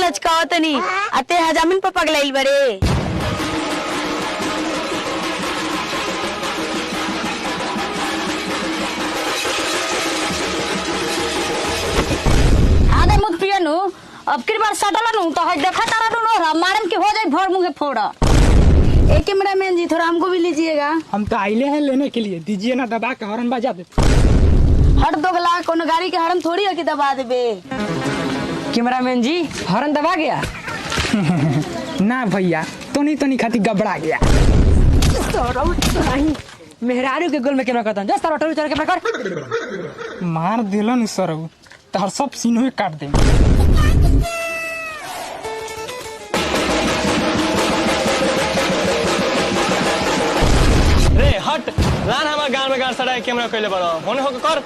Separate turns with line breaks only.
लचकावतनी अते हजामिन पर पगलाइल बरे।
आगे मुझ पियनु अब की बार सटलनु तो है देखा तारा नु मारम की हो जाए भर मुंह फोड़ा।
एक कैमरामैन जी थोड़ा हमको भी लीजिएगा।
हम तो आइले हैं लेने के लिए, दीजिए ना, दबा के हॉर्न बजा दे।
हट दोगला, कोनो गाड़ी के हॉर्न थोड़ी है कि दबा देबे।
कैमरामैन जी हॉर्न दबा गया।
ना भैया, तो नहीं खाती घबरा गया।
मेहरारू के गोल में कैमरा करता जस्ट ऑटो चल कैमरा कर।
मार दिलन सरऊ तहर सब सीन हुए काट दे।
रे हट लान हमार गांव में गाड़ सड़ा कैमरा कइले बड़ो होने हो कर।